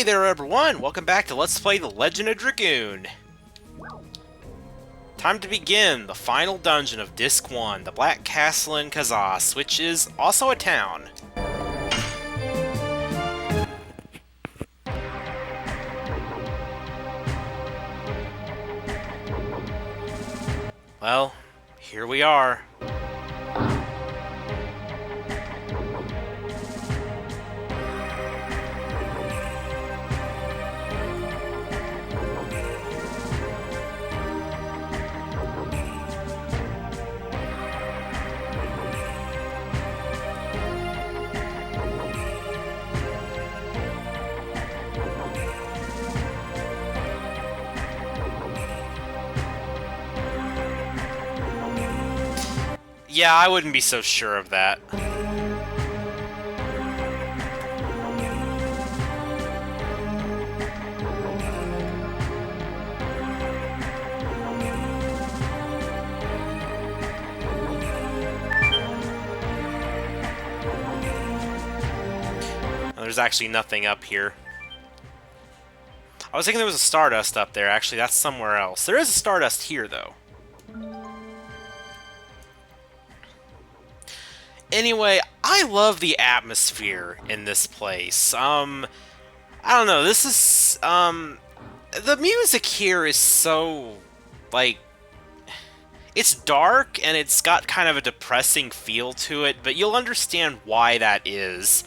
there everyone, welcome back to Let's Play The Legend of Dragoon. Time to begin the final dungeon of Disc 1, the Black Castle in Kazas, which is also a town. Well, here we are. Yeah, I wouldn't be so sure of that. There's actually nothing up here. I was thinking there was a Stardust up there. Actually, that's somewhere else. There is a Stardust here, though. Anyway, I love the atmosphere in this place. I don't know, this is, the music here is so, like, it's dark and it's got kind of a depressing feel to it, but you'll understand why that is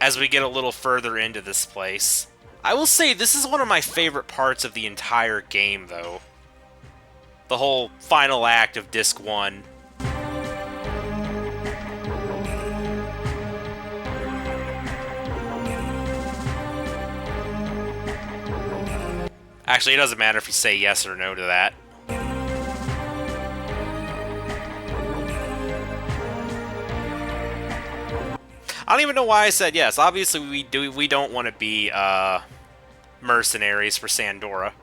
as we get a little further into this place. I will say, this is one of my favorite parts of the entire game, though. The whole final act of Disc 1. Actually, it doesn't matter if you say yes or no to that. I don't even know why I said yes. Obviously, we don't want to be mercenaries for Sandora.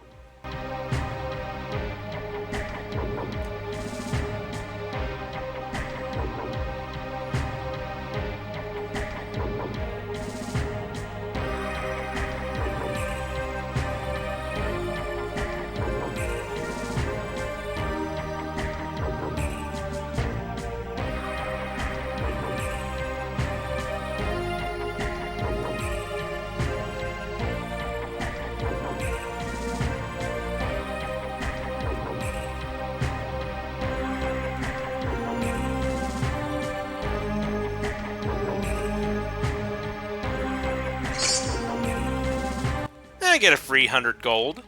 I get a free 100 gold.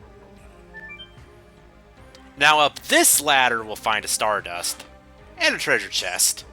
Now up this ladder we'll find a Stardust and a treasure chest.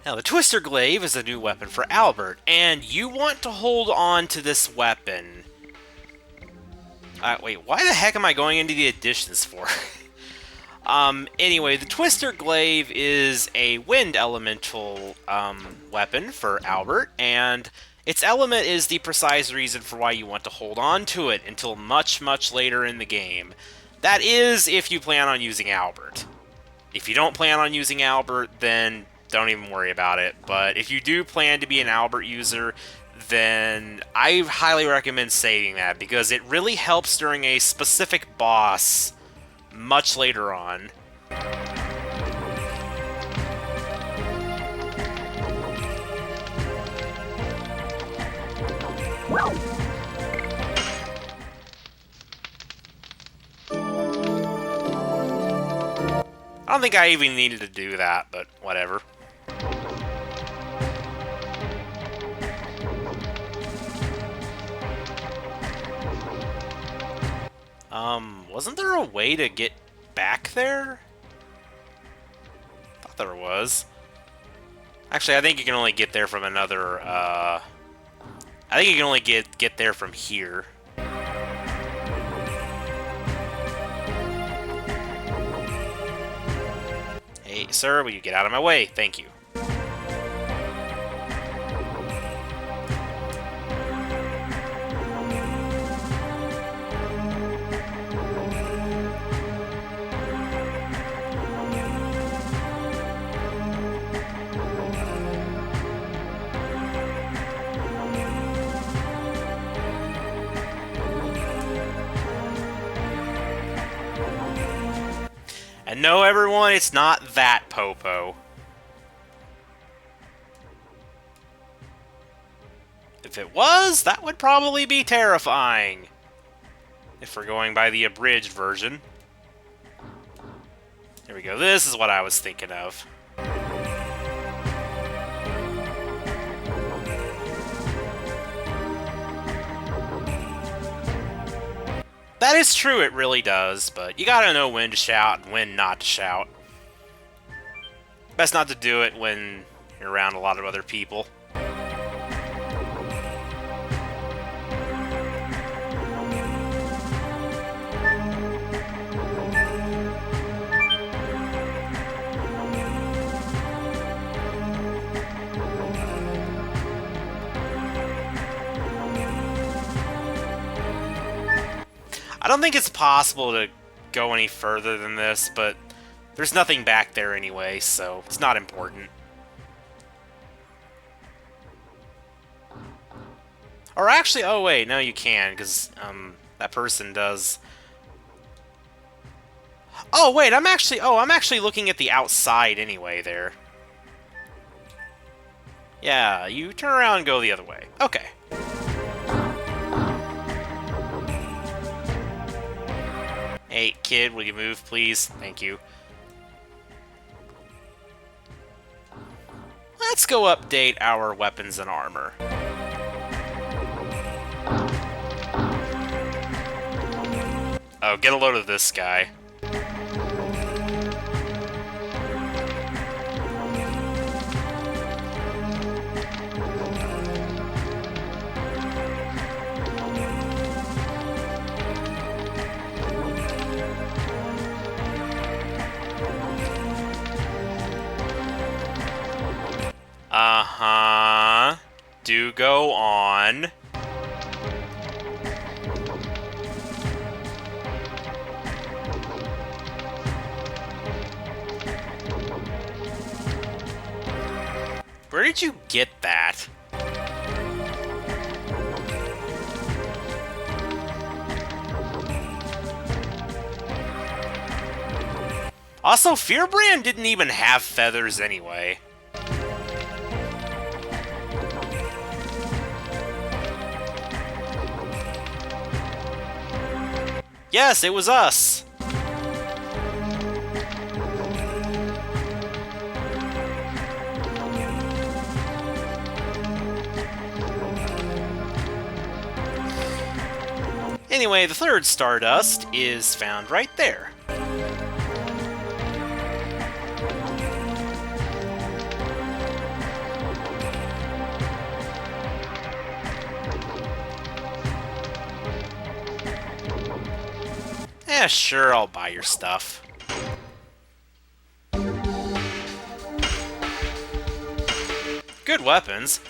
Now, the Twister Glaive is a new weapon for Albert, and you want to hold on to this weapon. Wait, why the heck am I going into the additions for? Anyway, the Twister Glaive is a wind elemental weapon for Albert, and its element is the precise reason for why you want to hold on to it until much, much later in the game. That is, if you plan on using Albert. If you don't plan on using Albert, then don't even worry about it. But if you do plan to be an Albert user, then I highly recommend saving that, because it really helps during a specific boss much later on. I don't think I even needed to do that, but whatever. Wasn't there a way to get back there? Thought there was. Actually, I think you can only get there from another, I think you can only get there from here. Hey, sir, will you get out of my way? Thank you. And no, everyone, it's not that Popo. If it was, that would probably be terrifying. If we're going by the abridged version. There we go. This is what I was thinking of. That is true, it really does, but you gotta know when to shout and when not to shout. Best not to do it when you're around a lot of other people. I don't think it's possible to go any further than this, but there's nothing back there anyway, so it's not important. Or actually, oh wait, no you can, because that person does... Oh wait, I'm actually looking at the outside anyway there. Yeah, you turn around and go the other way. Okay. Hey, kid, will you move, please? Thank you. Let's go update our weapons and armor. Oh, get a load of this guy. Uh-huh. Do go on. Where did you get that? Also, Fearbrand didn't even have feathers anyway. Yes, it was us! Anyway, the third Stardust is found right there. Yeah, sure, I'll buy your stuff. Good weapons.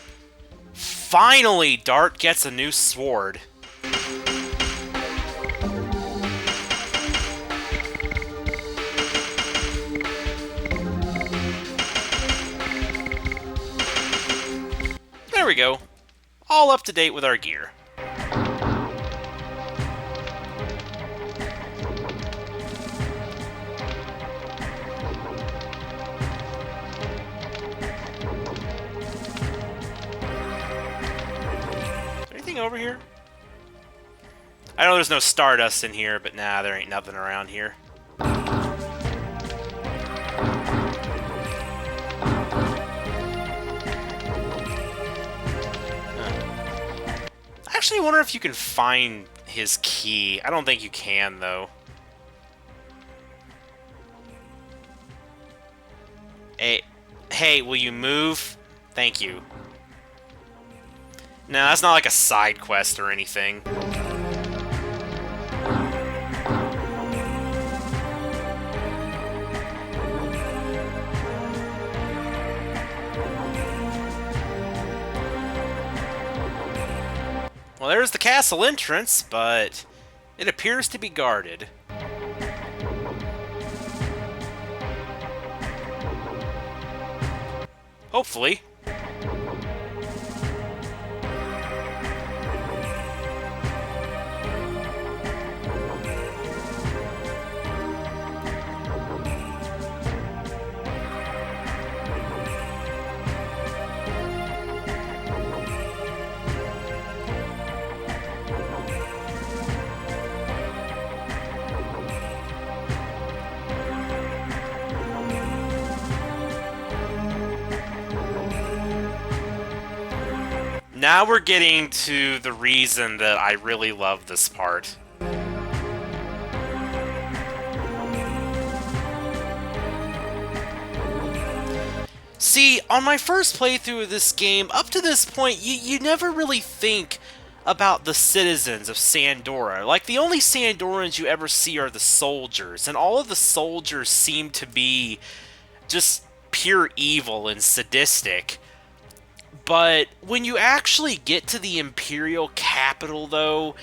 Finally, Dart gets a new sword. There we go. All up to date with our gear. Over here? I know there's no Stardust in here, but nah, there ain't nothing around here. I actually wonder if you can find his key. I don't think you can, though. Hey, Hey, will you move? Thank you. No, that's not like a side quest or anything. Well, there's the castle entrance, but it appears to be guarded. Hopefully. Now we're getting to the reason that I really love this part. See, on my first playthrough of this game, up to this point, you never really think about the citizens of Sandora. Like, the only Sandorans you ever see are the soldiers, and all of the soldiers seem to be just pure evil and sadistic. But when you actually get to the Imperial capital, though,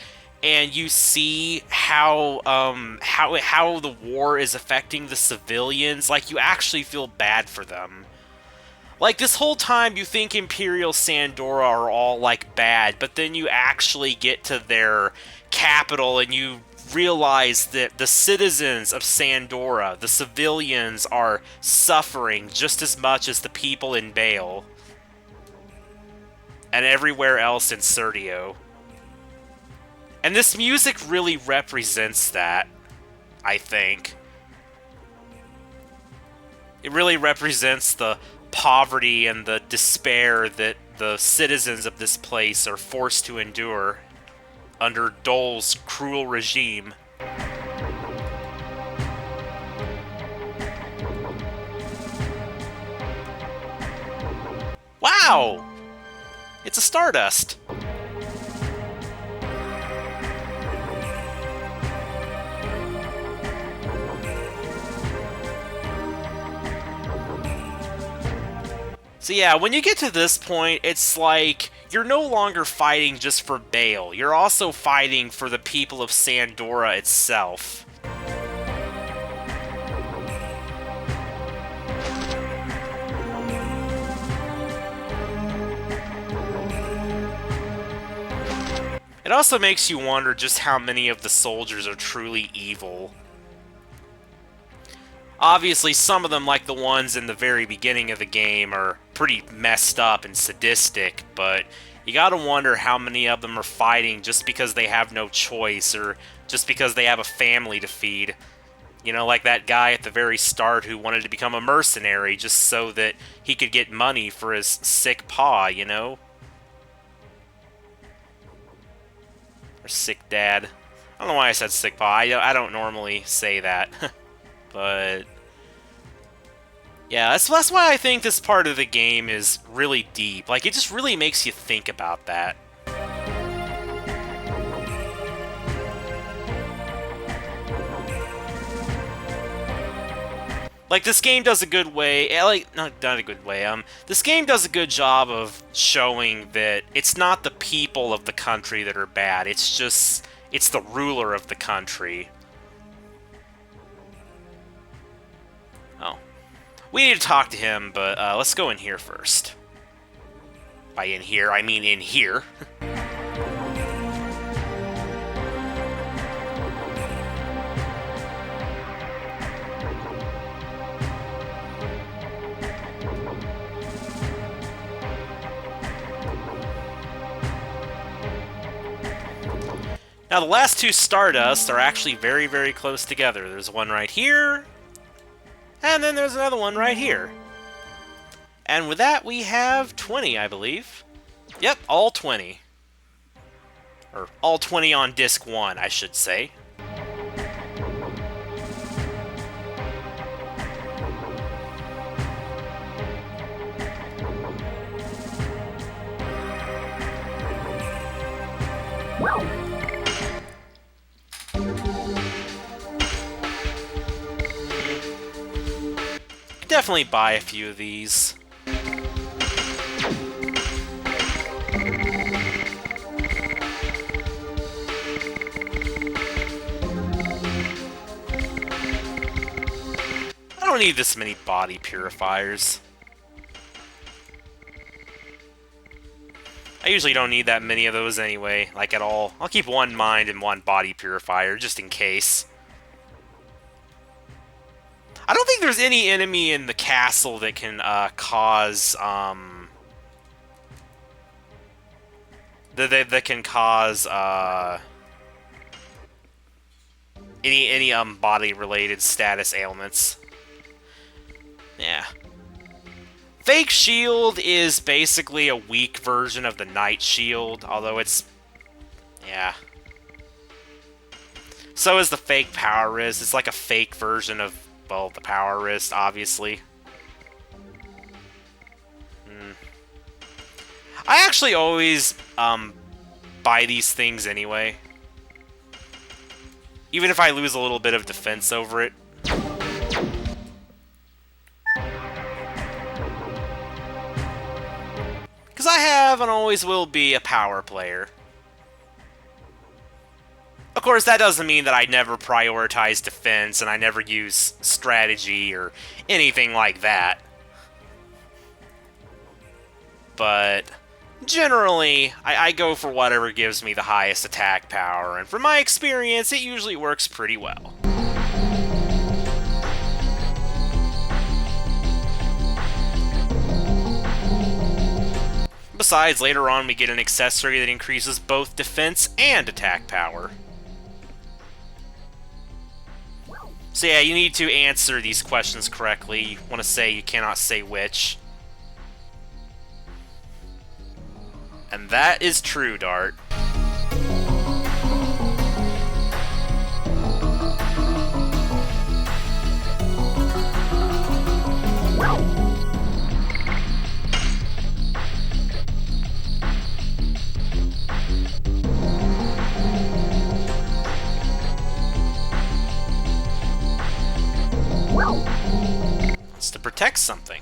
and you see how the war is affecting the civilians, like, you actually feel bad for them. Like, this whole time you think Imperial Sandora are all, like, bad, but then you actually get to their capital and you realize that the citizens of Sandora, the civilians, are suffering just as much as the people in Bale. And everywhere else in Serdio. And this music really represents that, I think. It really represents the poverty and the despair that the citizens of this place are forced to endure under Dole's cruel regime. Wow! It's a Stardust. So yeah, when you get to this point, it's like you're no longer fighting just for Bale. You're also fighting for the people of Sandora itself. It also makes you wonder just how many of the soldiers are truly evil. Obviously, some of them, like the ones in the very beginning of the game, are pretty messed up and sadistic, but you gotta wonder how many of them are fighting just because they have no choice, or just because they have a family to feed. You know, like that guy at the very start who wanted to become a mercenary just so that he could get money for his sick paw, you know? Or sick dad. I don't know why I said sick paw. I don't normally say that. But yeah, that's why I think this part of the game is really deep. Like, it just really makes you think about that. Like, this game does a good way, like, not a good way, this game does a good job of showing that it's not the people of the country that are bad, it's the ruler of the country. Oh. We need to talk to him, but let's go in here first. By in here, I mean in here. Now, the last two Stardusts are actually very, very close together. There's one right here, and then there's another one right here. And with that, we have 20, I believe. Yep, all 20. Or all 20 on disc 1, I should say. Definitely buy a few of these. I don't need this many body purifiers. I usually don't need that many of those anyway, like at all. I'll keep one mind and one body purifier, just in case. I don't think there's any enemy in the castle that can cause that can cause any body related status ailments. Yeah. Fake shield is basically a weak version of the night shield, although it's yeah. So is the fake power wrist. It's like a fake version of, well, the power wrist, obviously. I actually always buy these things anyway. Even if I lose a little bit of defense over it. Because I have and always will be a power player. Of course, that doesn't mean that I never prioritize defense and I never use strategy or anything like that. But generally, I go for whatever gives me the highest attack power, and from my experience, it usually works pretty well. Besides, later on we get an accessory that increases both defense and attack power. So yeah, you need to answer these questions correctly. You want to say, you cannot say which. And that is true, Dart. It's to protect something.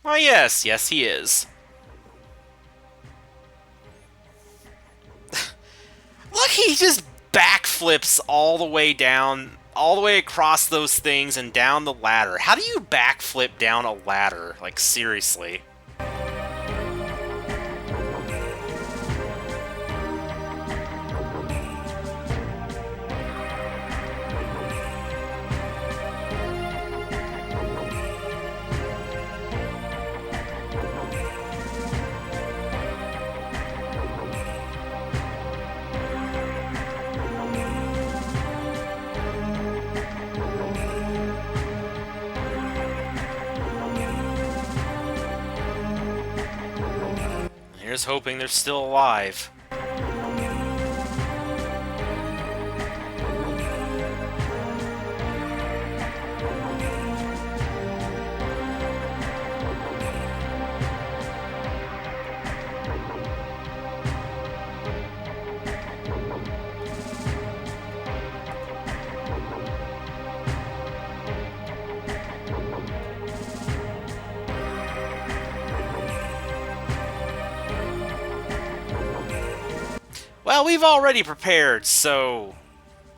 Oh yes, yes he is. Look, he just backflips all the way down, all the way across those things and down the ladder. How do you backflip down a ladder? Like, seriously. Here's hoping they're still alive. Well, we've already prepared, so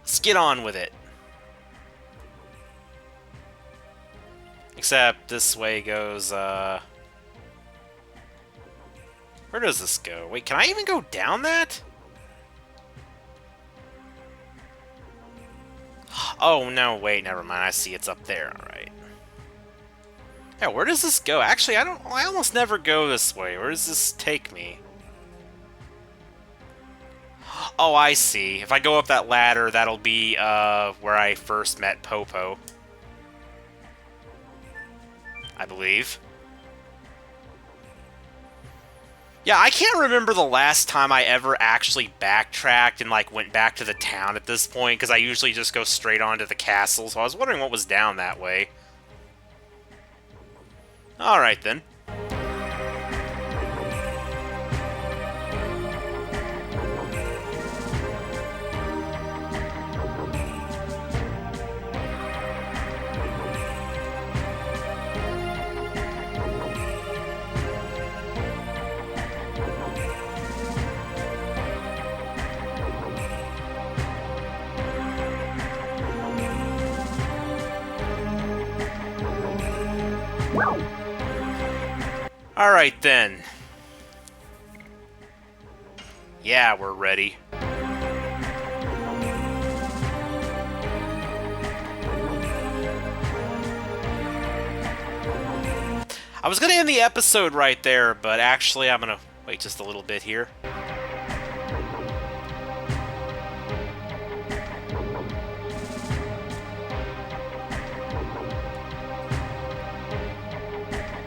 let's get on with it. Except this way goes, where does this go? Wait, can I even go down that? Oh, no, wait, never mind. I see it's up there. Alright. Yeah, where does this go? Actually, I almost never go this way. Where does this take me? Oh, I see. If I go up that ladder, that'll be, where I first met Popo. I believe. Yeah, I can't remember the last time I ever actually backtracked and, like, went back to the town at this point, because I usually just go straight on to the castle, so I was wondering what was down that way. Alright, then. Alright, then. Yeah, we're ready. I was gonna end the episode right there, but actually I'm gonna wait just a little bit here.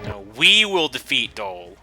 No, we will defeat Dole.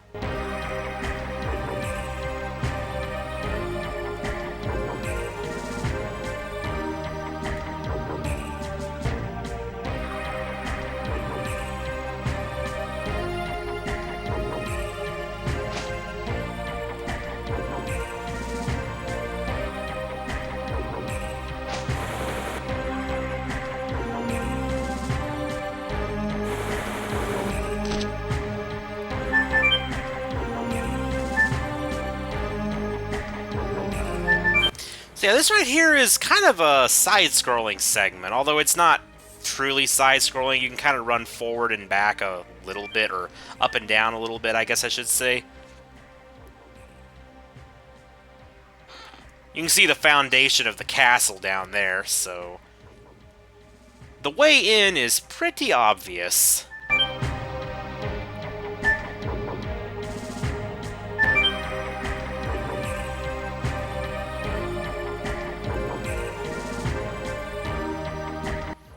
So yeah, this right here is kind of a side-scrolling segment, although it's not truly side-scrolling. You can kind of run forward and back a little bit, or up and down a little bit, I guess I should say. You can see the foundation of the castle down there, so... The way in is pretty obvious.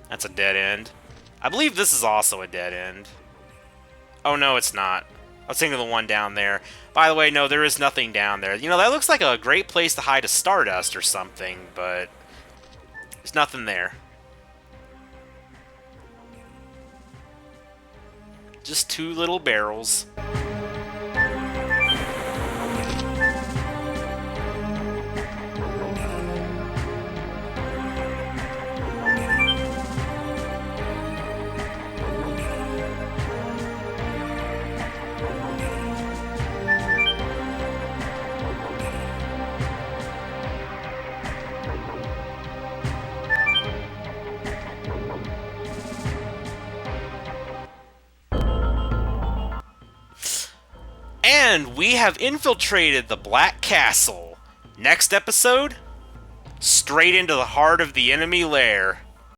That's a dead end. I believe this is also a dead end. Oh, no, it's not. I was thinking of the one down there. By the way, no, there is nothing down there. You know, that looks like a great place to hide a Stardust or something, but there's nothing there. Just two little barrels. And we have infiltrated the Black Castle. Next episode, straight into the heart of the enemy lair.